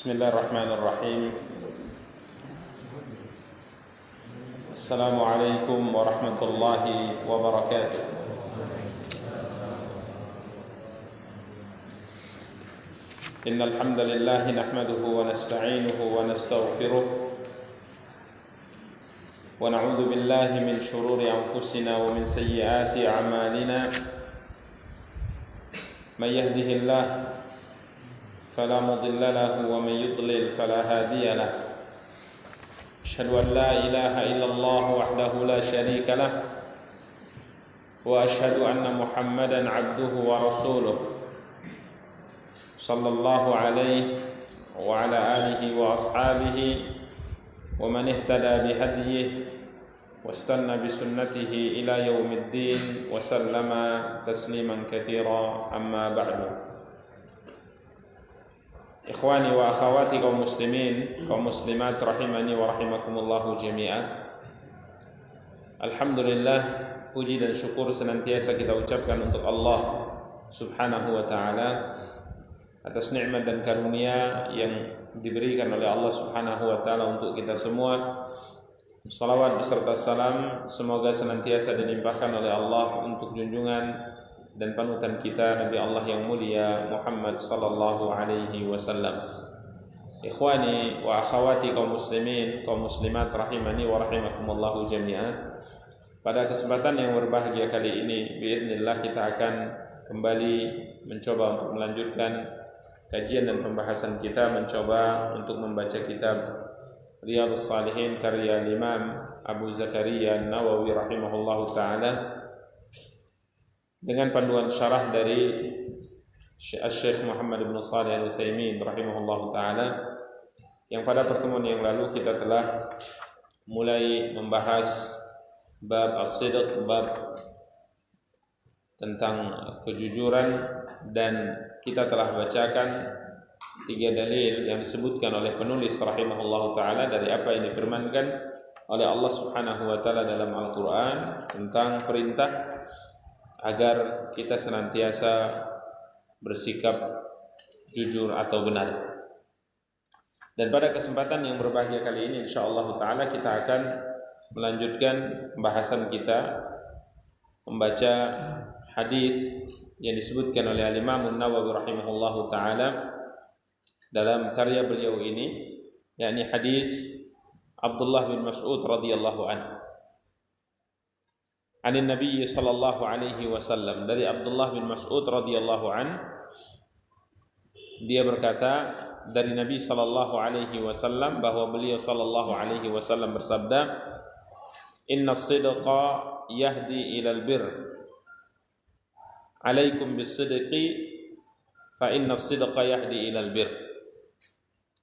Bismillahirrahmanirrahim. Assalamualaikum warahmatullahi wabarakatuh. Innal hamdalillah nahmaduhu wa nasta'inuhu wa nastaghfiruh wa na'udzu billahi min shururi anfusina wa min sayyiati a'malina. May yahdihillahu فلا مضل له ومن يضلل فلا هادي له أشهد أن لا إله إلا الله وحده لا شريك له وأشهد أن محمدا عبده ورسوله صلى الله عليه وعلى آله وأصحابه ومن اهتدى بهديه واستنى بسنته إلى يوم الدين وسلم تسليما كثيرا أما بعد. Ikhwani wa akhawati kaum muslimin, kaum muslimat rahimani wa rahimakumullahu jami'an. Alhamdulillah, puji dan syukur senantiasa kita ucapkan untuk Allah Subhanahu wa taala atas nikmat dan karunia yang diberikan oleh Allah Subhanahu wa taala untuk kita semua. Salawat beserta salam semoga senantiasa dilimpahkan oleh Allah untuk junjungan dan panutan kita Nabi Allah yang mulia Muhammad sallallahu alaihi wasallam. Ikhwani wa akhawati kaum muslimin, kaum muslimat rahimani wa rahimakumullahu jami'an. Pada kesempatan yang berbahagia kali ini biidznillah kita akan kembali mencoba untuk melanjutkan kajian dan pembahasan kita, mencoba untuk membaca kitab Riyadhus Shalihin karya Imam Abu Zakaria An-Nawawi rahimahullahu taala dengan panduan syarah dari Syekh Muhammad bin Shalih Al-Utsaimin rahimahullahu taala, yang pada pertemuan yang lalu kita telah mulai membahas bab as-sidq, bab tentang kejujuran, dan kita telah bacakan 3 dalil yang disebutkan oleh penulis rahimahullahu taala dari apa yang difirmankan oleh Allah Subhanahu wa taala dalam Al-Qur'an tentang perintah agar kita senantiasa bersikap jujur atau benar. Dan pada kesempatan yang berbahagia kali ini insyaallah taala kita akan melanjutkan pembahasan kita membaca hadis yang disebutkan oleh Imam An-Nawawi rahimahullahu taala dalam karya beliau ini, yakni hadis Abdullah bin Mas'ud radhiyallahu anhu. Anin Nabi sallallahu alaihi wasallam, dari Abdullah bin Mas'ud radhiyallahu an, dia berkata dari Nabi sallallahu alaihi wasallam bahwa beliau sallallahu alaihi wasallam bersabda, "Inna as-sidqa yahdi ilal birr. Alaikum bis-sidqi fa inna as-sidqa yahdi ilal birr."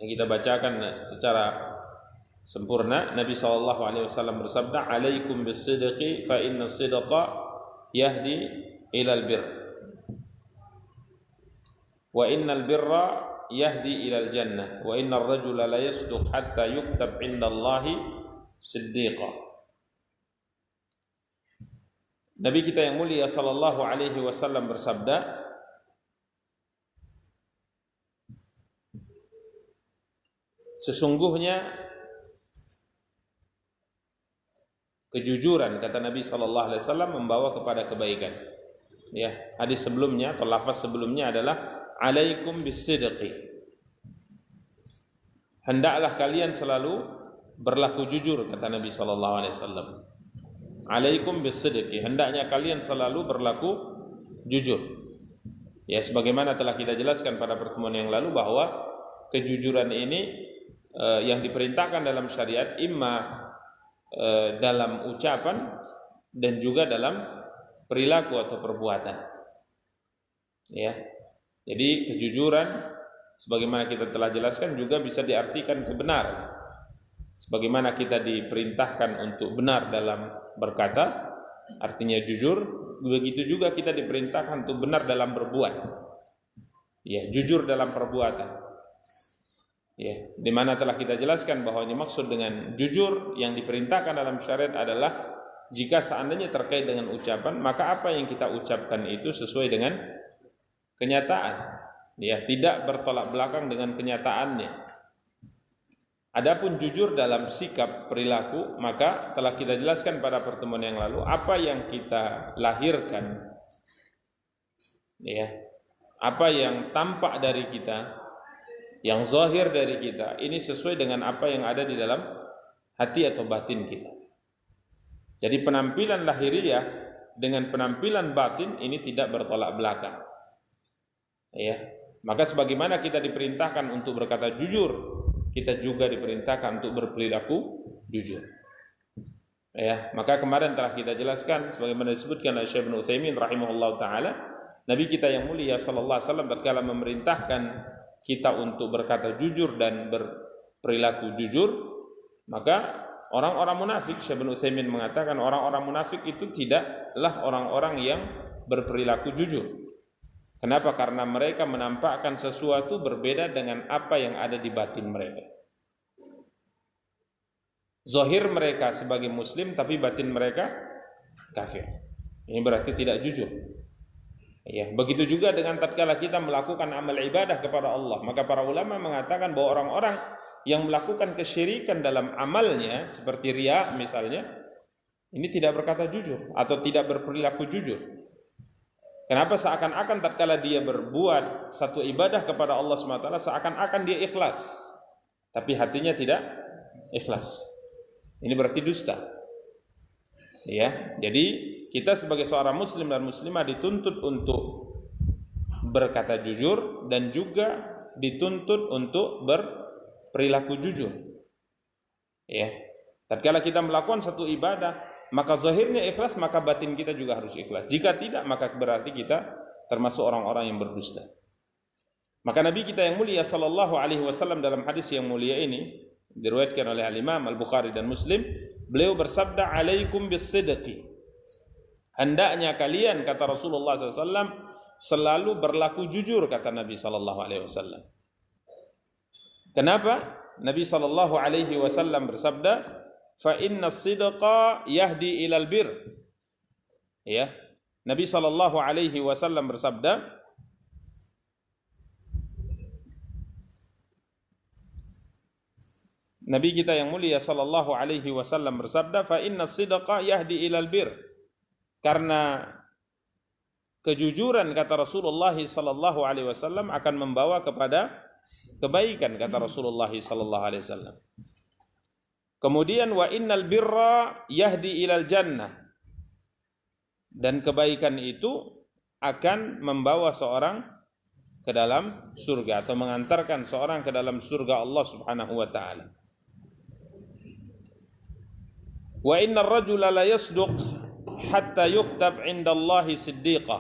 Yang kita bacakan secara sempurna, Nabi SAW bersabda, "Alaikum bis-sidqi fa inna as-sidqa yahdi ilal birr. Wa innal birra yahdi ilal jannah. Wa innar rajula la yasduq hatta yuktab 'inda Allahi siddiqa." Nabi kita yang mulia sallallahu alaihi wasallam bersabda, sesungguhnya kejujuran, kata Nabi sallallahu alaihi wasallam, membawa kepada kebaikan. Ya, hadis sebelumnya atau lafaz sebelumnya adalah alaikum bis-sidqi. Hendaklah kalian selalu berlaku jujur, kata Nabi sallallahu alaihi wasallam. Alaikum bis-sidqi, hendaknya kalian selalu berlaku jujur. Ya, sebagaimana telah kita jelaskan pada pertemuan yang lalu bahwa kejujuran ini yang diperintahkan dalam syariat imma dalam ucapan dan juga dalam perilaku atau perbuatan. Ya. Jadi kejujuran sebagaimana kita telah jelaskan juga bisa diartikan kebenaran. Sebagaimana kita diperintahkan untuk benar dalam berkata, artinya jujur, begitu juga kita diperintahkan untuk benar dalam berbuat. Ya, jujur dalam perbuatan. Ya, di mana telah kita jelaskan bahwa ini maksud dengan jujur yang diperintahkan dalam syariat adalah jika seandainya terkait dengan ucapan, maka apa yang kita ucapkan itu sesuai dengan kenyataan. Ya, tidak bertolak belakang dengan kenyataannya. Adapun jujur dalam sikap perilaku, maka telah kita jelaskan pada pertemuan yang lalu apa yang kita lahirkan, ya, apa yang tampak dari kita, yang zahir dari kita, ini sesuai dengan apa yang ada di dalam hati atau batin kita. Jadi penampilan lahiriah dengan penampilan batin ini tidak bertolak belakang. Ya, maka sebagaimana kita diperintahkan untuk berkata jujur, kita juga diperintahkan untuk berperilaku jujur. Ya, maka kemarin telah kita jelaskan sebagaimana disebutkan oleh Syekh Ibnu Utsaimin rahimahullahu taala, Nabi kita yang mulia sallallahu alaihi wasallam tatkala memerintahkan kita untuk berkata jujur dan berperilaku jujur, maka orang-orang munafik, Syekh Ibnu Utsaimin mengatakan orang-orang munafik itu tidaklah orang-orang yang berperilaku jujur. Kenapa? Karena mereka menampakkan sesuatu berbeda dengan apa yang ada di batin mereka. Zahir mereka sebagai muslim, tapi batin mereka kafir. Ini berarti tidak jujur. Ya, begitu juga dengan tatkala kita melakukan amal ibadah kepada Allah. Maka para ulama mengatakan bahwa orang-orang yang melakukan kesyirikan dalam amalnya, seperti riya misalnya, ini tidak berkata jujur atau tidak berperilaku jujur. Kenapa? Seakan-akan tatkala dia berbuat satu ibadah kepada Allah SWT, seakan-akan dia ikhlas, tapi hatinya tidak ikhlas. Ini berarti dusta. Ya, jadi kita sebagai seorang muslim dan muslimah dituntut untuk berkata jujur dan juga dituntut untuk berperilaku jujur. Ya, tatkala kita melakukan satu ibadah, maka zahirnya ikhlas, maka batin kita juga harus ikhlas. Jika tidak, maka berarti kita termasuk orang-orang yang berdusta. Maka Nabi kita yang mulia sallallahu alaihi wasallam dalam hadis yang mulia ini diriwayatkan oleh Al-Imam Al-Bukhari dan Muslim, beliau bersabda, "Alaikum bis-sidqi." Hendaknya kalian, kata Rasulullah SAW, selalu berlaku jujur, kata Nabi sallallahu alaihi wasallam. Kenapa? Nabi sallallahu alaihi wasallam bersabda, fa inna sidqa yahdi ilal bir. Ya, Nabi sallallahu alaihi wasallam bersabda, Nabi kita yang mulia sallallahu alaihi wasallam bersabda, fa inna sidqa yahdi ilal bir. Karena kejujuran, kata Rasulullah sallallahu alaihi wasallam, akan membawa kepada kebaikan, kata Rasulullah sallallahu alaihi wasallam. Kemudian wa innal birra yahdi ilal jannah, dan kebaikan itu akan membawa seorang ke dalam surga atau mengantarkan seorang ke dalam surga Allah Subhanahu wa taala. Wa innar rajula la yasduq hatta yuktab 'indallahi siddiqah.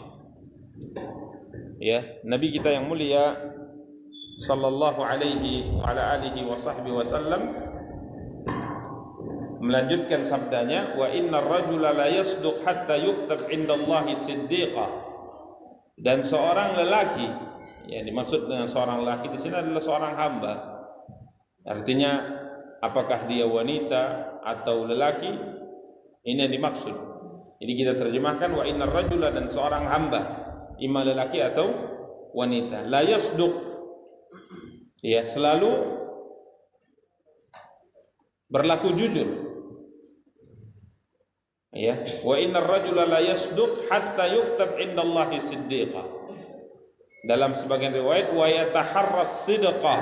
Ya, Nabi kita yang mulia sallallahu alaihi wa ala alihi wa sahbihi wasallam melanjutkan sabdanya, wa innar rajula la yasduq hatta yuktab 'indallahi siddiqah. Dan seorang lelaki, yang dimaksud dengan seorang lelaki di sini adalah seorang hamba. Artinya apakah dia wanita atau lelaki, ini yang dimaksud. Jadi kita terjemahkan wa innar rajula, dan seorang hamba, imma lelaki atau wanita, la yasduq, ya, selalu berlaku jujur. Ya, wa innar rajula la yasduq hatta yuktab 'indallahi siddiqah. Dalam sebagian riwayat wa yataharras sidqah.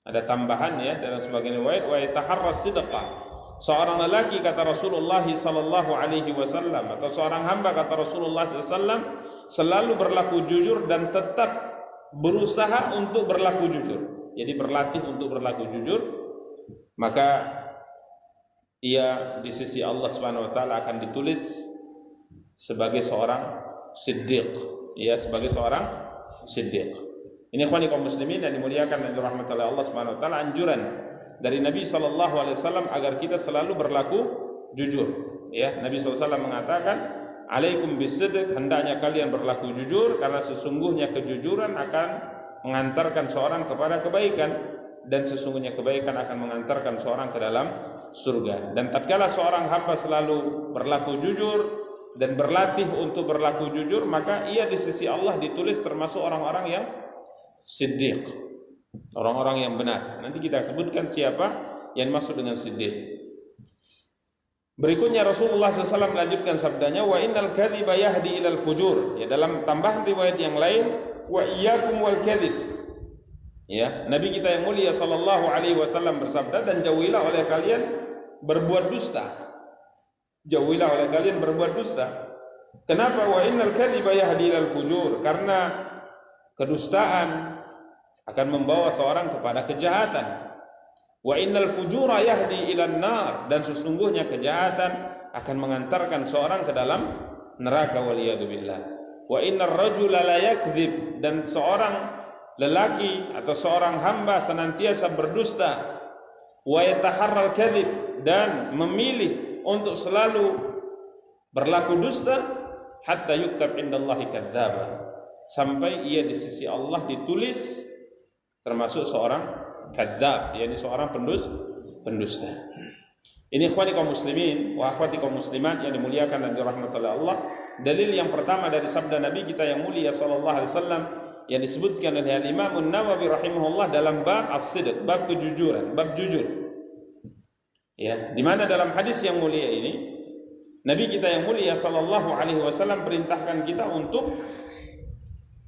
Ada tambahan ya dalam sebagian riwayat wa yataharras sidqah. Seorang lelaki, kata Rasulullah sallallahu alaihi wasallam, atau seorang hamba, kata Rasulullah sallallahu alaihi wasallam, selalu berlaku jujur dan tetap berusaha untuk berlaku jujur. Jadi berlatih untuk berlaku jujur, maka ia di sisi Allah Subhanahu wa taala akan ditulis sebagai seorang siddiq, ya, sebagai seorang siddiq. Ini ikhwani kaum muslimin yang dimuliakan dan dirahmati oleh Allah Subhanahu wa taala, anjuran dari Nabi sallallahu alaihi wasallam agar kita selalu berlaku jujur. Ya, Nabi sallallahu alaihi wasallam mengatakan, "Alaikum bisidq," hendaknya kalian berlaku jujur, karena sesungguhnya kejujuran akan mengantarkan seorang kepada kebaikan, dan sesungguhnya kebaikan akan mengantarkan seorang ke dalam surga. Dan tatkala seorang hamba selalu berlaku jujur dan berlatih untuk berlaku jujur, maka ia di sisi Allah ditulis termasuk orang-orang yang siddiq. orang-orang yang benar. Nanti kita sebutkan siapa yang masuk dengan siddiq. Berikutnya Rasulullah SAW melanjutkan sabdanya, wa innal kadhiba yahdi ilal fujur. Ya, dalam tambahan riwayat yang lain, wa iyyakum wal kadhib. Ya, Nabi kita yang mulia sallallahu alaihi wasallam bersabda, dan jauhilah oleh kalian berbuat dusta. Jauhilah oleh kalian berbuat dusta. Kenapa? Wa innal kadhiba yahdi ilal fujur. Karena kedustaan akan membawa seorang kepada kejahatan. Wa innal fujura yahdi ilan nar, dan sesungguhnya kejahatan akan mengantarkan seorang ke dalam neraka, waliyadu billah. Wa innar rajula la yakdzib, dan seorang lelaki atau seorang hamba senantiasa berdusta. Wa yataharral kadzib, dan memilih untuk selalu berlaku dusta, hatta yuktab indallahi kadzdzaba, sampai ia di sisi Allah ditulis termasuk seorang kadzdzab, yakni seorang pendusta. Ini ikhwani kaum muslimin wa akhwati kaum muslimat yang dimuliakan dan dirahmati oleh Allah. Dalil yang pertama dari sabda Nabi kita yang mulia sallallahu alaihi wasallam yang disebutkan oleh Imam An-Nawawi rahimahullah dalam bab as-sidq, bab kejujuran, bab jujur. Ya, di mana dalam hadis yang mulia ini Nabi kita yang mulia sallallahu alaihi wasallam perintahkan kita untuk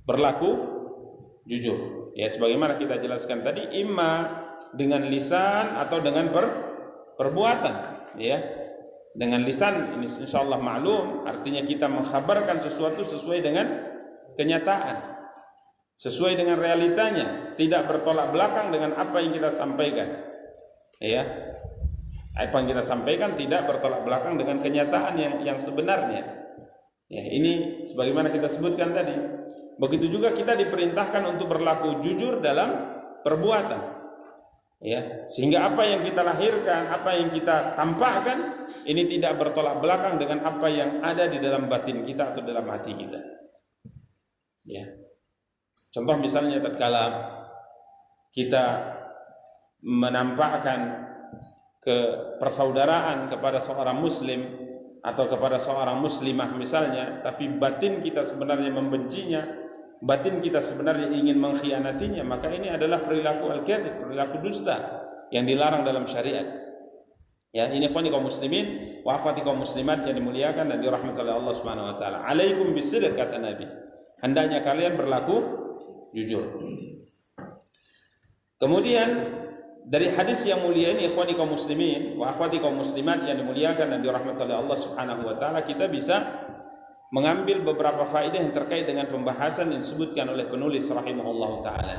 berlaku jujur. Ya, sebagaimana kita jelaskan tadi, imma dengan lisan atau dengan perbuatan. Ya, dengan lisan ini insyaallah maklum, artinya kita mengkhabarkan sesuatu sesuai dengan kenyataan, sesuai dengan realitanya, tidak bertolak belakang dengan apa yang kita sampaikan. Ya, apa yang kita sampaikan tidak bertolak belakang dengan kenyataan yang sebenarnya. Ya, ini sebagaimana kita sebutkan tadi. Begitu juga kita diperintahkan untuk berlaku jujur dalam perbuatan. Ya, sehingga apa yang kita lahirkan, apa yang kita tampakkan ini tidak bertolak belakang dengan apa yang ada di dalam batin kita atau dalam hati kita. Ya. Contoh misalnya tatkala kita menampakkan kepersaudaraan kepada seorang muslim atau kepada seorang muslimah misalnya, tapi batin kita sebenarnya membencinya, batin kita sebenarnya ingin mengkhianatinya, maka ini adalah perilaku al-kadzib, perilaku dusta yang dilarang dalam syariat. Ya, ini ikhwani kaum muslimin wa akhwati kaum muslimat yang dimuliakan dan dirahmati oleh Allah Subhanahu wa taala. Alaikum bisidq, kata Nabi. Hendaknya kalian berlaku jujur. Kemudian dari hadis yang mulia ini ikhwani kaum muslimin wa akhwati kaum muslimat yang dimuliakan dan dirahmati oleh Allah Subhanahu wa taala, kita bisa mengambil beberapa faedah yang terkait dengan pembahasan yang disebutkan oleh penulis rahimahullah taala.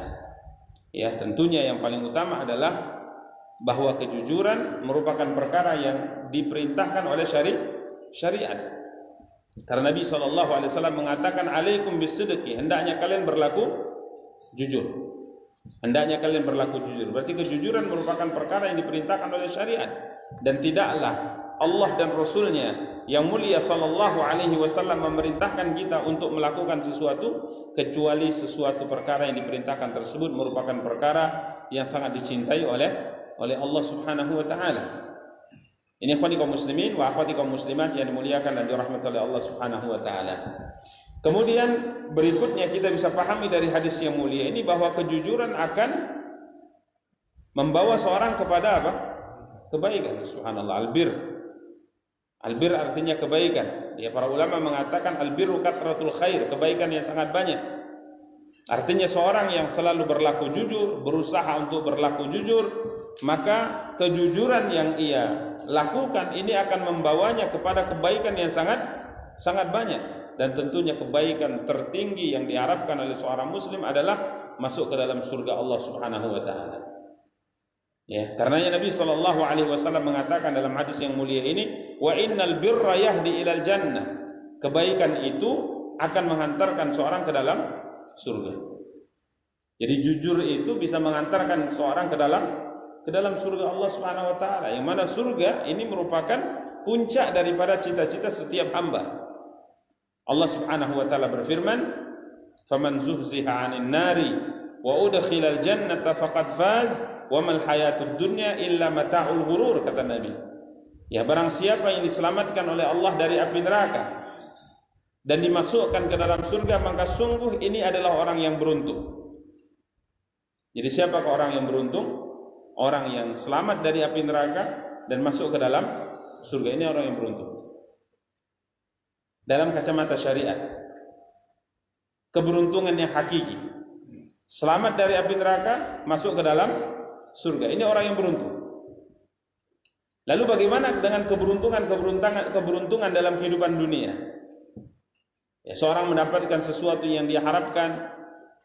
Ya, tentunya yang paling utama adalah bahwa kejujuran merupakan perkara yang diperintahkan oleh syariat. Karena Nabi SAW mengatakan alaikum bisidqi, hendaknya kalian berlaku jujur. Hendaknya kalian berlaku jujur. Berarti kejujuran merupakan perkara yang diperintahkan oleh syariat, dan tidaklah Allah dan Rasulnya yang mulia sallallahu alaihi wasallam memerintahkan kita untuk melakukan sesuatu kecuali sesuatu perkara yang diperintahkan tersebut merupakan perkara yang sangat dicintai oleh Allah Subhanahu wa taala. Ini ikhwani kaum muslimin wa akhwati kaum muslimat yang dimuliakan dan dirahmati oleh Allah Subhanahu wa taala. Kemudian berikutnya kita bisa pahami dari hadis yang mulia ini bahwa kejujuran akan membawa seorang kepada apa? Kebaikan. Subhanallah, albir. Albir artinya kebaikan. Ya, para ulama mengatakan albirru kathratul khair, kebaikan yang sangat banyak. Artinya seorang yang selalu berlaku jujur, berusaha untuk berlaku jujur, maka kejujuran yang ia lakukan ini akan membawanya kepada kebaikan yang sangat banyak. Dan tentunya kebaikan tertinggi yang diharapkan oleh seorang muslim adalah masuk ke dalam surga Allah Subhanahu wa taala. Ya, karenanya Nabi sallallahu alaihi wasallam mengatakan dalam hadis yang mulia ini, wa innal birra yahdi ilal jannah. Kebaikan itu akan menghantarkan seorang ke dalam surga. Jadi jujur itu bisa mengantarkan seorang ke dalam surga Allah Subhanahu wa taala. Yang mana surga ini merupakan puncak daripada cita-cita setiap hamba. Allah Subhanahu wa taala berfirman, "Faman zuhziha 'anil nari wa udkhilal jannata faqad faz." Wa mal hayatud dunya illa mata'ul ghurur, kata Nabi. Ya, barang siapa yang diselamatkan oleh Allah dari api neraka dan dimasukkan ke dalam surga, maka sungguh ini adalah orang yang beruntung. Jadi siapakah orang yang beruntung? Orang yang selamat dari api neraka dan masuk ke dalam surga. Ini orang yang beruntung. Dalam kacamata syariat, keberuntungan yang hakiki, selamat dari api neraka, masuk ke dalam surga. Ini orang yang beruntung. Lalu bagaimana dengan keberuntungan dalam kehidupan dunia? Ya, seorang mendapatkan sesuatu yang dia harapkan,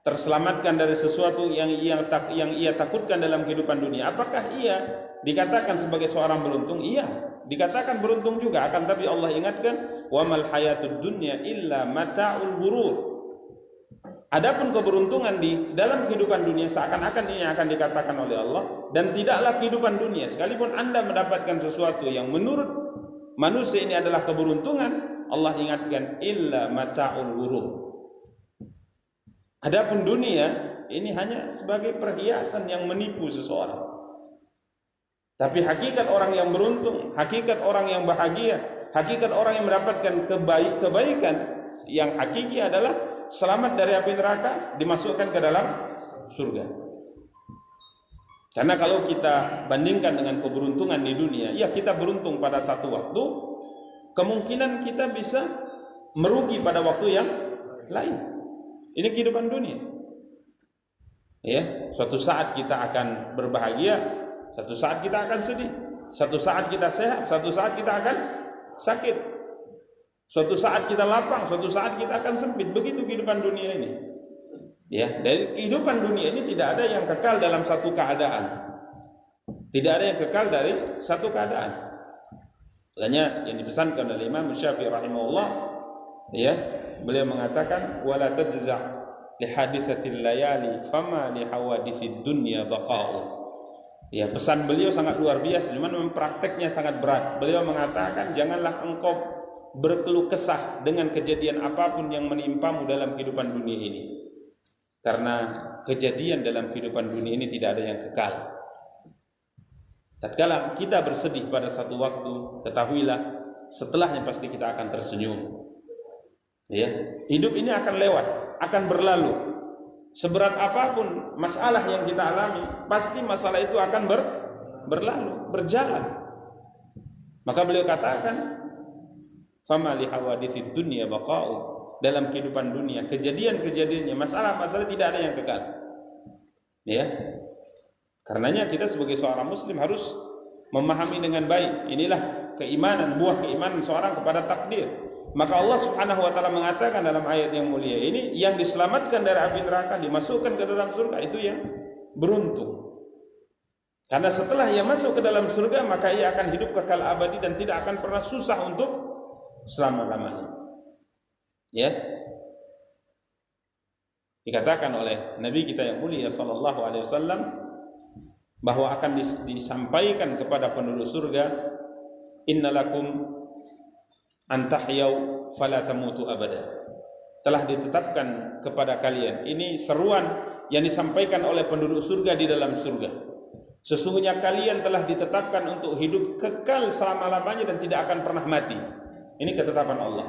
terselamatkan dari sesuatu yang ia takutkan dalam kehidupan dunia. Apakah ia dikatakan sebagai seorang beruntung? Iya, dikatakan beruntung juga. Akan tapi Allah ingatkan, wa mal hayatud dunya illa mata'ul ghurur. Adapun keberuntungan di dalam kehidupan dunia seakan-akan ini akan dikatakan oleh Allah, dan tidaklah kehidupan dunia sekalipun Anda mendapatkan sesuatu yang menurut manusia ini adalah keberuntungan, Allah ingatkan illa mata'ul ghurur. Adapun dunia ini hanya sebagai perhiasan yang menipu seseorang. Tapi hakikat orang yang beruntung, hakikat orang yang bahagia, hakikat orang yang mendapatkan kebaikan yang hakiki adalah selamat dari api neraka, dimasukkan ke dalam surga. Karena kalau kita bandingkan dengan keberuntungan di dunia, ya kita beruntung pada satu waktu, kemungkinan kita bisa merugi pada waktu yang lain. Ini kehidupan dunia. Ya, suatu saat kita akan berbahagia, suatu saat kita akan sedih, suatu saat kita sehat, suatu saat kita akan sakit, suatu saat kita lapang, suatu saat kita akan sempit. Begitu kehidupan dunia ini. Ya, dari kehidupan dunia ini tidak ada yang kekal dalam satu keadaan. Tidak ada yang kekal dari satu keadaan. Makanya yang dipesankan oleh Imam Syafi'i rahimahullah, ya, beliau mengatakan wala tajza' li haditsatil layali fama li hawadithid dunya baqa'u. Ya, pesan beliau sangat luar biasa, cuman memang prakteknya sangat berat. Beliau mengatakan janganlah engkau berkeluh kesah dengan kejadian apapun yang menimpamu dalam kehidupan dunia ini. Karena kejadian dalam kehidupan dunia ini tidak ada yang kekal. Tatkala kita bersedih pada satu waktu, ketahuilah setelahnya pasti kita akan tersenyum. Ya, hidup ini akan lewat, akan berlalu. Seberat apapun masalah yang kita alami, pasti masalah itu akan berlalu, berjalan. Maka beliau katakan, "Fama li hawadithid dunya baqa'u." Dalam kehidupan dunia, kejadian-kejadiannya, masalah-masalah tidak ada yang kekal. Ya. Karenanya kita sebagai seorang muslim harus memahami dengan baik. Inilah keimanan, buah keimanan seorang kepada takdir. Maka Allah Subhanahu wa taala mengatakan dalam ayat yang mulia ini, yang diselamatkan dari api neraka, dimasukkan ke dalam surga, itu yang beruntung. Karena setelah ia masuk ke dalam surga, maka ia akan hidup kekal abadi dan tidak akan pernah susah untuk selama-lamanya. Ya. Dikatakan oleh Nabi kita yang mulia sallallahu alaihi wasallam bahwa akan disampaikan kepada penduduk surga, innalakum antahyau fala tamutu abada. Telah ditetapkan kepada kalian, ini seruan yang disampaikan oleh penduduk surga di dalam surga. Sesungguhnya kalian telah ditetapkan untuk hidup kekal selama-lamanya dan tidak akan pernah mati. Ini ketetapan Allah.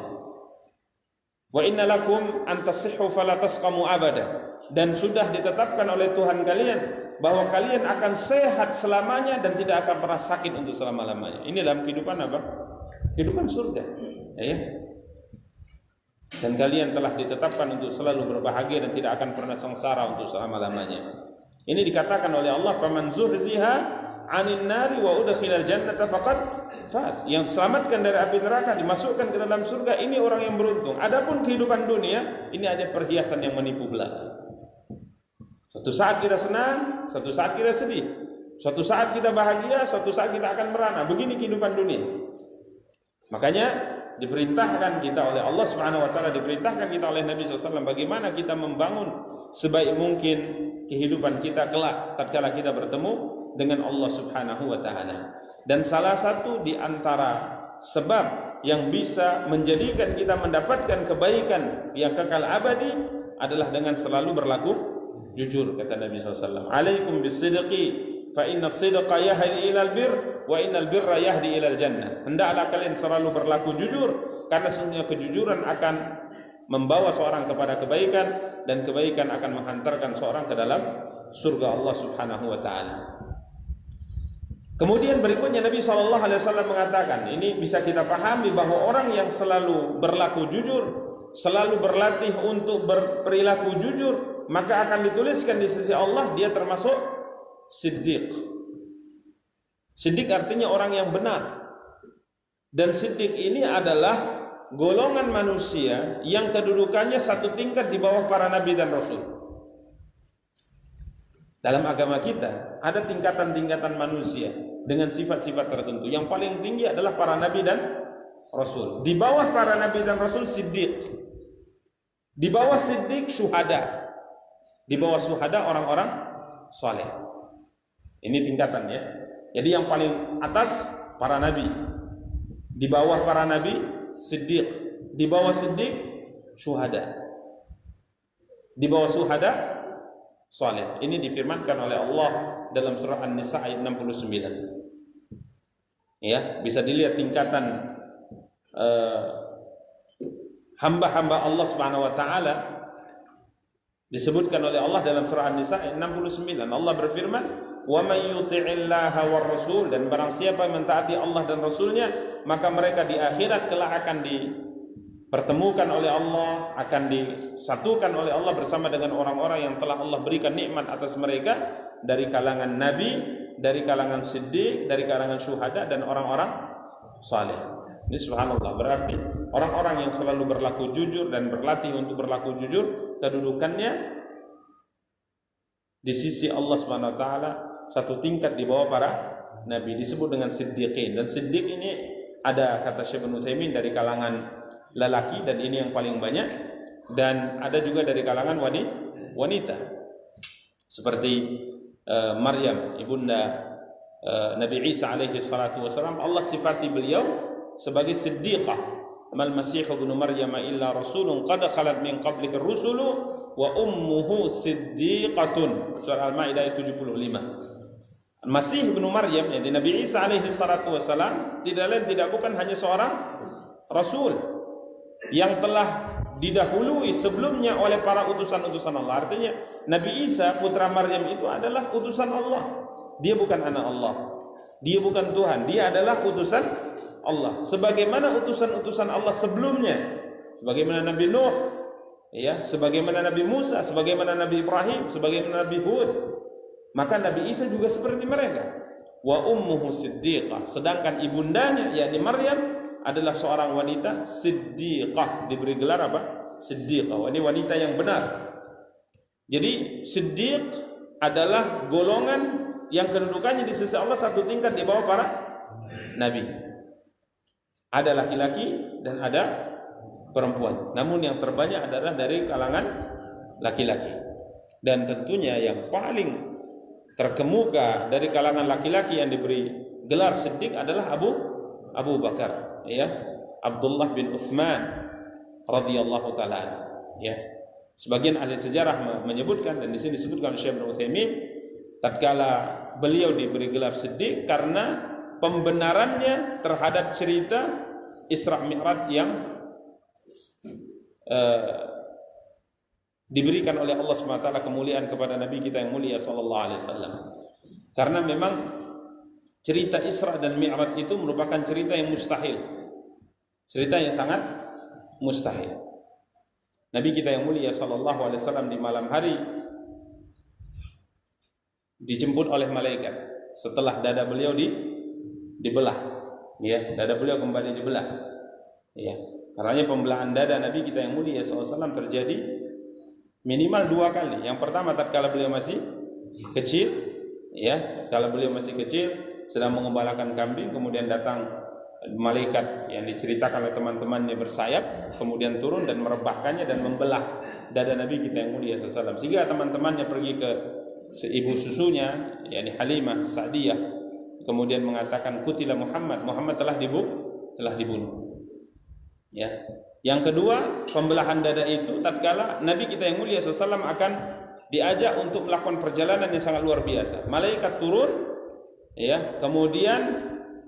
Wa innalakum antasihhu fala tasqamu abada. Dan sudah ditetapkan oleh Tuhan kalian bahwa kalian akan sehat selamanya dan tidak akan pernah sakit untuk selama-lamanya. Ini dalam kehidupan apa? Kehidupan surga. Ya. Dan kalian telah ditetapkan untuk selalu berbahagia dan tidak akan pernah sengsara untuk selama-lamanya. Ini dikatakan oleh Allah, "Faman zuhziha 'anil nari wa udkhilal jannata faqad faz." Yang selamatkan dari api neraka, dimasukkan ke dalam surga, ini orang yang beruntung. Adapun kehidupan dunia, ini ada perhiasan yang menipu belaka. Suatu saat kita senang, suatu saat kita sedih. Suatu saat kita bahagia, suatu saat kita akan merana. Begini kehidupan dunia. Makanya diperintahkan kita oleh Allah Subhanahu wa taala, diperintahkan kita oleh Nabi SAW bagaimana kita membangun sebaik mungkin kehidupan kita kelak tatkala kita bertemu dengan Allah Subhanahu wa taala. Dan salah satu di antara sebab yang bisa menjadikan kita mendapatkan kebaikan yang kekal abadi adalah dengan selalu berlaku jujur, kata Nabi SAW. Alaikum bisidqi fa inna sidqa yahdi ilal bir wa innal birra yahdi ilal jannah. Hendaklah kalian selalu berlaku jujur, karena sesungguhnya kejujuran akan membawa seorang kepada kebaikan, dan kebaikan akan menghantarkan seorang ke dalam surga Allah Subhanahu wa taala. Kemudian berikutnya Nabi SAW mengatakan, ini bisa kita pahami bahwa orang yang selalu berlaku jujur, selalu berlatih untuk berperilaku jujur, maka akan dituliskan di sisi Allah dia termasuk siddiq. Siddiq artinya orang yang benar. Dan siddiq ini adalah golongan manusia yang kedudukannya satu tingkat di bawah para nabi dan rasul. Dalam agama kita ada tingkatan-tingkatan manusia dengan sifat-sifat tertentu. Yang paling tinggi adalah para nabi dan rasul. Di bawah para nabi dan rasul siddiq. Di bawah siddiq syuhada. Di bawah syuhada orang-orang saleh. Ini tingkatan ya. Jadi yang paling atas para nabi. Di bawah para nabi siddiq. Di bawah siddiq syuhada. Di bawah syuhada saleh. Ini difirmankan oleh Allah dalam surah An-Nisa ayat 69. Ya, bisa dilihat tingkatan hamba-hamba Allah Subhanahu wa taala disebutkan oleh Allah dalam surah An-Nisa ayat 69. Allah berfirman, "Wa may yuti'illaha war rasul," dan barang siapa yang mentaati Allah dan Rasulnya, maka mereka di akhirat kelak akan dipertemukan oleh Allah, akan disatukan oleh Allah bersama dengan orang-orang yang telah Allah berikan nikmat atas mereka dari kalangan nabi, dari kalangan siddiq, dari kalangan syuhada dan orang-orang saleh. Ini subhanallah, berarti orang-orang yang selalu berlaku jujur dan berlatih untuk berlaku jujur, kedudukannya di sisi Allah Subhanahu wa taala satu tingkat di bawah para nabi, disebut dengan siddiqin. Dan siddiq ini ada kata Syekh Ibnu Utsaimin dari kalangan lelaki, dan ini yang paling banyak, dan ada juga dari kalangan wanita seperti Maryam ibunda Nabi Isa alaihi salatu wasalam. Allah sifati beliau sebagai siddiqah. Mal masih ibnu Maryam illa rasulun qad khalat min qablihi ar-rusulu wa ummuhu siddiqatun. Surah Al-Maidah 75. Masih ibnu Maryam, yaitu Nabi Isa alaihi salatu wasalam, tidak lain tidak bukan hanya seorang rasul yang telah didahului sebelumnya oleh para utusan-utusan Allah. Artinya Nabi Isa putra Maryam itu adalah utusan Allah. Dia bukan anak Allah. Dia bukan Tuhan. Dia adalah utusan Allah. Sebagaimana utusan-utusan Allah sebelumnya, sebagaimana Nabi Nuh, ya, sebagaimana Nabi Musa, sebagaimana Nabi Ibrahim, sebagaimana Nabi Hud, maka Nabi Isa juga seperti mereka. Wa ummuhu siddiqah. Sedangkan ibundanya yakni Maryam adalah seorang wanita siddiqah, diberi gelar apa? Siddiqah. Ini wanita yang benar. Jadi siddiq adalah golongan yang kedudukannya di sisi Allah satu tingkat di bawah para nabi. Ada laki-laki dan ada perempuan. Namun yang terbanyak adalah dari kalangan laki-laki. Dan tentunya yang paling terkemuka dari kalangan laki-laki yang diberi gelar siddiq adalah Abu Bakar, ya, Abdullah bin Utsman radhiyallahu taala, ya. Sebagian ahli sejarah menyebutkan, dan di sini disebutkan oleh Syekh Ibnu Utsaimin, tatkala beliau diberi gelar siddiq karena pembenarannya terhadap cerita Isra Mi'raj yang diberikan oleh Allah SWT kemuliaan kepada Nabi kita yang mulia sallallahu alaihi wasallam. Karena memang cerita Isra dan Mi'raj itu merupakan cerita yang mustahil. Cerita yang sangat mustahil. Nabi kita yang mulia sallallahu alaihi wasallam di malam hari dijemput oleh malaikat setelah dada beliau dibelah. Ya, dada beliau kembali dibelah. Ya, karenanya pembelahan dada Nabi kita yang mulia sallallahu alaihi wasallam terjadi minimal 2 kali. Yang pertama tatkala beliau masih kecil, ya, kalau beliau masih kecil sedang mengembalakan kambing, kemudian datang malaikat yang diceritakan oleh teman-temannya bersayap, kemudian turun dan merebahkannya dan membelah dada Nabi kita yang mulia sallallahu alaihi wasallam. Sehingga teman-temannya pergi ke ibu susunya, yakni Halimah Sa'diyah, kemudian mengatakan kutila Muhammad telah dibunuh. Ya. Yang kedua, pembelahan dada itu tatkala Nabi kita yang mulia sallallahu alaihi wasallam akan diajak untuk melakukan perjalanan yang sangat luar biasa. Malaikat turun, ya, kemudian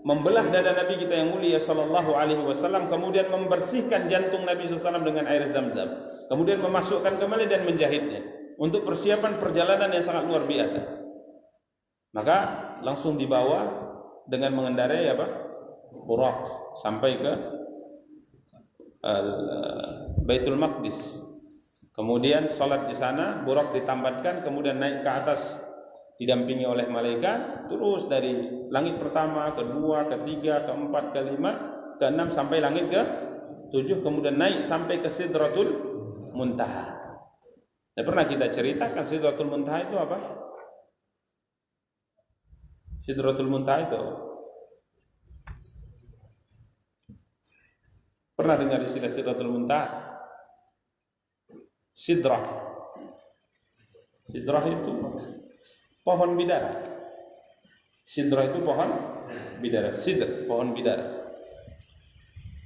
membelah dada Nabi kita yang mulia sallallahu alaihi wasallam, kemudian membersihkan jantung Nabi SAW dengan air Zam-Zam, kemudian memasukkan kembali dan menjahitnya untuk persiapan perjalanan yang sangat luar biasa. Maka langsung dibawa dengan mengendarai Burak sampai ke Baitul Maqdis. Kemudian salat di sana, Burak ditambatkan, kemudian naik ke atas didampingi oleh malaikat, terus dari langit pertama, kedua, ketiga, keempat, kelima, keenam sampai langit ke-7, kemudian naik sampai ke Sidratul Muntaha. Pernah kita ceritakan Sidratul Muntaha itu apa? Sidratul Muntaha itu apa? Pernah dengar istilah Sidratul Muntaha? Sidrah itu pohon bidara. Sidrah itu pohon bidara. Sidr, pohon bidara.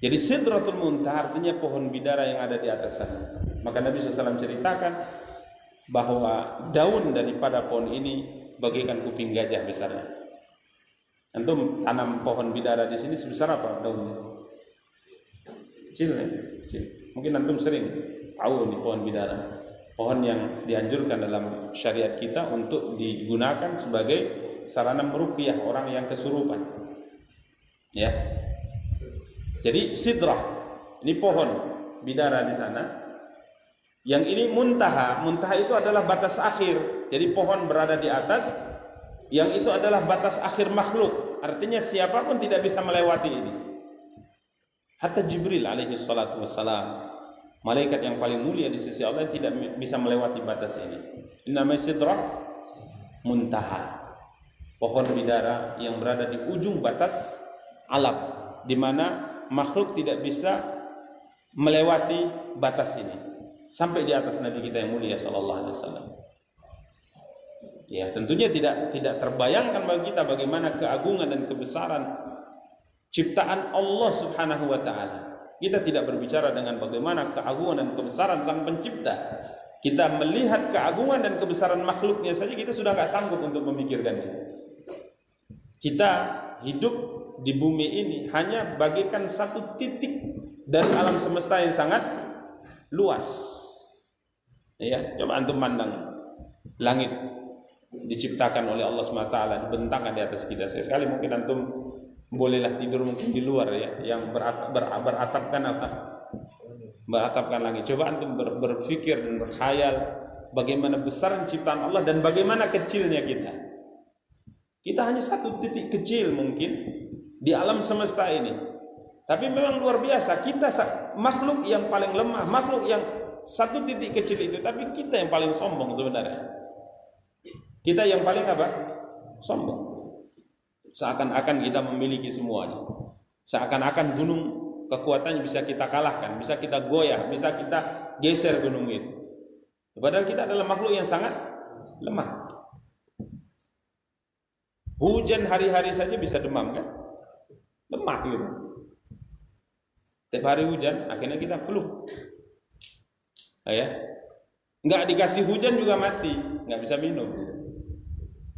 Jadi Sidratul Muntaha artinya pohon bidara yang ada di atas sana. Maka Nabi SAW ceritakan bahwa daun daripada pohon ini bagaikan kuping gajah besarnya. Antum tanam pohon bidara di sini sebesar apa daunnya? Kecil ya? Kecil. Mungkin antum sering tahu nih pohon bidara. Pohon yang dianjurkan dalam syariat kita untuk digunakan sebagai sarana meruqyah orang yang kesurupan. Ya. Jadi sidrah ini pohon bidara di sana. Yang ini muntaha. Muntaha itu adalah batas akhir. Jadi pohon berada di atas. Yang itu adalah batas akhir makhluk. Artinya siapapun tidak bisa melewati ini. Hatta Jibril alaihi salatu wassalam, malaikat yang paling mulia di sisi Allah, tidak bisa melewati batas ini. Ini namanya sidrah muntaha. Pohon bidara yang berada di ujung batas alam, di mana makhluk tidak bisa melewati batas ini sampai di atas Nabi kita yang mulia sallallahu alaihi wasallam. Ya, tentunya tidak terbayangkan bagi kita bagaimana keagungan dan kebesaran ciptaan Allah Subhanahu wa taala. Kita tidak berbicara dengan bagaimana keagungan dan kebesaran Sang Pencipta. Kita melihat keagungan dan kebesaran makhluknya saja kita sudah tidak sanggup untuk memikirkannya. Kita hidup di bumi ini hanya bagaikan satu titik dari alam semesta yang sangat luas. Ya, coba antum pandang langit diciptakan oleh Allah SWT, dibentangkan di atas kita. Sekali mungkin antum bolehlah tidur mungkin di luar ya, yang beratapkan apa? Beratapkan langit. Coba antum berpikir dan berkhayal bagaimana besar ciptaan Allah dan bagaimana kecilnya kita. Kita hanya satu titik kecil mungkin di alam semesta ini. Tapi memang luar biasa, kita makhluk yang paling lemah, makhluk yang satu titik kecil itu, tapi kita yang paling sombong sebenarnya. Kita yang paling apa? Sombong. Seakan-akan kita memiliki semuanya. Seakan-akan gunung kekuatannya bisa kita kalahkan, bisa kita goyah, bisa kita geser gunung itu. Padahal kita adalah makhluk yang sangat lemah. Hujan hari-hari saja bisa demam kan? Lemah gitu. Setiap hari hujan, akhirnya kita flu. Ya, nggak dikasih hujan juga mati, nggak bisa minum.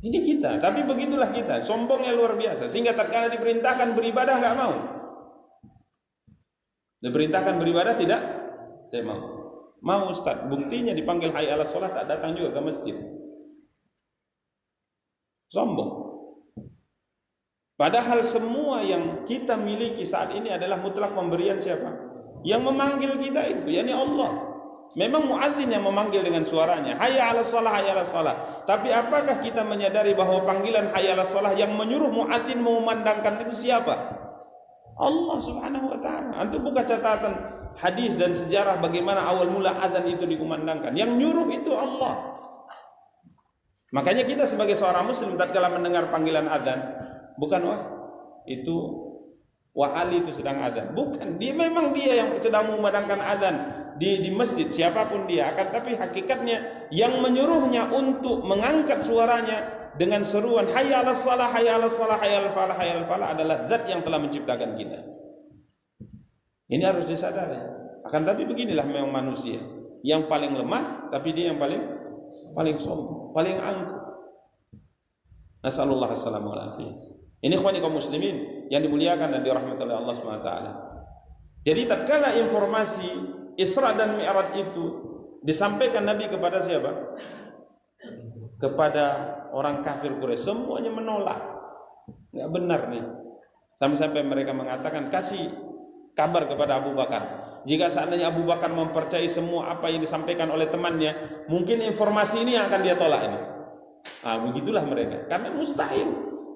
Ini kita, tapi begitulah kita, sombongnya luar biasa. Sehingga tatkala diperintahkan beribadah nggak mau. Diperintahkan beribadah tidak mau. Mau Ustaz, buktinya dipanggil hayya 'alas shalah tak datang juga ke masjid. Sombong. Padahal semua yang kita miliki saat ini adalah mutlak pemberian siapa? Yang memanggil kita itu, yakni Allah. Memang muadzin yang memanggil dengan suaranya, hayya 'alas shalah, hayya 'alas shalah. Tapi apakah kita menyadari bahwa panggilan hayya 'alas shalah yang menyuruh muadzin memandangkan itu siapa? Allah Subhanahu wa taala. Antum buka catatan hadis dan sejarah bagaimana awal mula azan itu dikumandangkan. Yang nyuruh itu Allah. Makanya kita sebagai seorang muslim tatkala mendengar panggilan azan, bukan itu Ali itu sedang azan. Bukan, memang dia yang sedang memandangkan azan di masjid, siapapun dia. Akan tapi hakikatnya yang menyuruhnya untuk mengangkat suaranya dengan seruan hayya 'alas shalah, hayya 'alas shalah, hayya 'alal falah, hayya 'alal falah adalah zat yang telah menciptakan kita. Ini harus disadari. Akan tapi beginilah memang manusia, yang paling lemah tapi dia yang paling sombong, paling angkuh. Nasallallahu alaihi wasallam. Ini ikhwani kaum muslimin yang dimuliakan dan dirahmati oleh Allah Subhanahu wa taala. Jadi tatkala informasi Isra dan Mi'raj itu disampaikan Nabi kepada siapa? Kepada orang kafir Quraisy, semuanya menolak. Enggak benar nih. Sampai-sampai mereka mengatakan, kasih kabar kepada Abu Bakar. Jika seandainya Abu Bakar mempercayai semua apa yang disampaikan oleh temannya, mungkin informasi ini yang akan dia tolak ini. Begitulah mereka. Karena mustahil.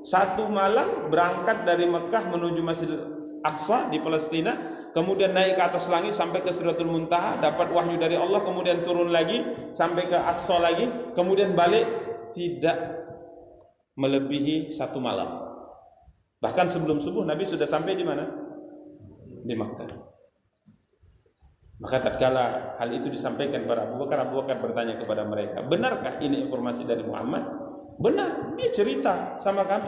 Satu malam berangkat dari Mekah menuju Masjidil Aqsa di Palestina, kemudian naik ke atas langit sampai ke Sidratul Muntaha, dapat wahyu dari Allah, kemudian turun lagi sampai ke Aqsa lagi, kemudian balik, tidak melebihi satu malam. Bahkan sebelum subuh Nabi sudah sampai di mana? Di Makkah. Maka tatkala hal itu disampaikan kepada Abu Bakar bertanya kepada mereka, benarkah ini informasi dari Muhammad? Benar, dia cerita sama kami.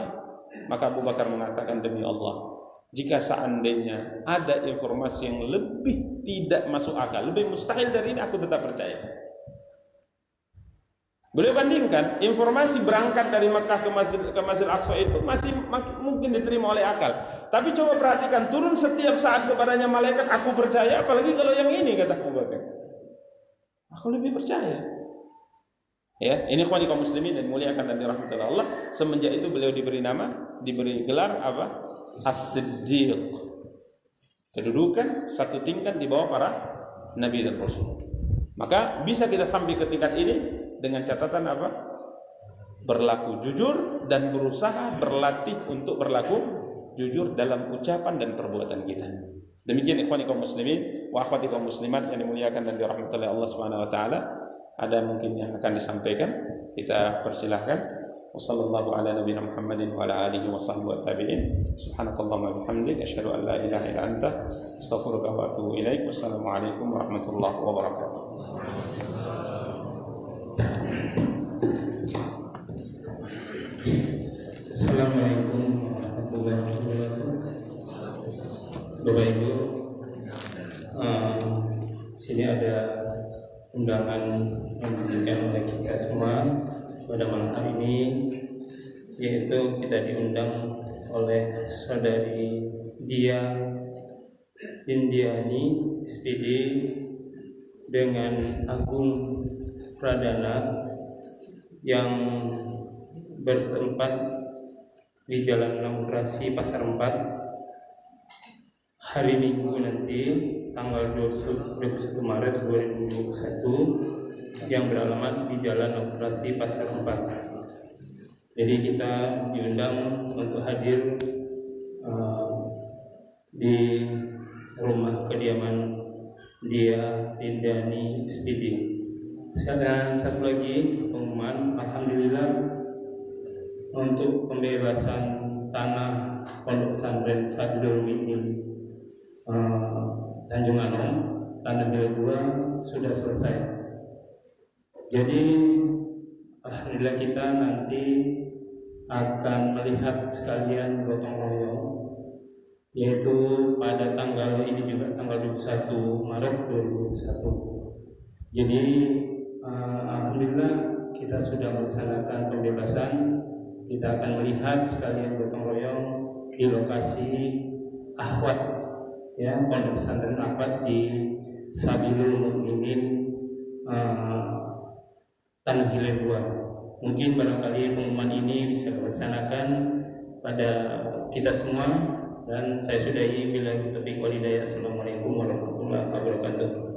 Maka Abu Bakar mengatakan, demi Allah, jika seandainya ada informasi yang lebih tidak masuk akal, lebih mustahil dari ini, aku tetap percaya. Beliau bandingkan informasi berangkat dari Makkah ke Masjid Aqsa itu masih mungkin diterima oleh akal. Tapi coba perhatikan, turun setiap saat kepadanya malaikat, aku percaya. Apalagi kalau yang ini, kata Abu Bakar, aku lebih percaya. Ya, ini ikhwani kaum muslimin dan muliakan dan dirahmati oleh Allah. Semenjak itu beliau diberi gelar apa? As-Siddiq. Kedudukan satu tingkat di bawah para nabi dan rasul. Maka bisa kita sampai ke tingkat ini dengan catatan apa? Berlaku jujur dan berusaha berlatih untuk berlaku jujur dalam ucapan dan perbuatan kita. Demikian ikhwani kaum muslimin wa akhwati kaum muslimat yang dimuliakan dan dirahmati oleh Allah Subhanahu wa taala. Ada mungkin yang akan disampaikan, kita persilahkan. Wassallallahu ala nabiyina Muhammadin wa ala alihi wa sahbihi wa tabi'in. Subhanakallahumma wa bihamdika asyhadu an la ilaha illa anta astaghfiruka wa atubu ilaik. Wassalamu alaikum warahmatullahi wabarakatuh. Assalamualaikum warahmatullahi wabarakatuh. Bapak Ibu, sini ada undangan yang diberikan oleh kita semua pada malam hari ini, yaitu kita diundang oleh saudari Dia Indiani SPD dengan Agung Pradana yang bertempat di Jalan Demokrasi Pasar 4 hari Minggu nanti tanggal 21 Maret 2021 yang beralamat di Jalan Demokrasi Pasar 4. Jadi kita diundang untuk hadir di rumah kediaman Dia Indiani SPD. Sekarang satu lagi pengumuman, alhamdulillah untuk pembebasan tanah Pondok Pesantren Sadrul Mukminin Tanjung Anom, Tanah Milik 2 sudah selesai. Jadi alhamdulillah kita nanti akan melihat sekalian gotong royong, yaitu pada tanggal ini juga tanggal 21 Maret 2021. Jadi alhamdulillah kita sudah melaksanakan pembebasan. Kita akan melihat sekalian gotong royong di lokasi Ahwat, ya, Pondok Pesantren Ahwat di Sabilul Mukminin Tanah Hilir 2. Mungkin barangkali pengumuman ini bisa dilaksanakan pada kita semua, dan saya sudahi bila taufiq wal hidayah. Assalamualaikum warahmatullahi wabarakatuh.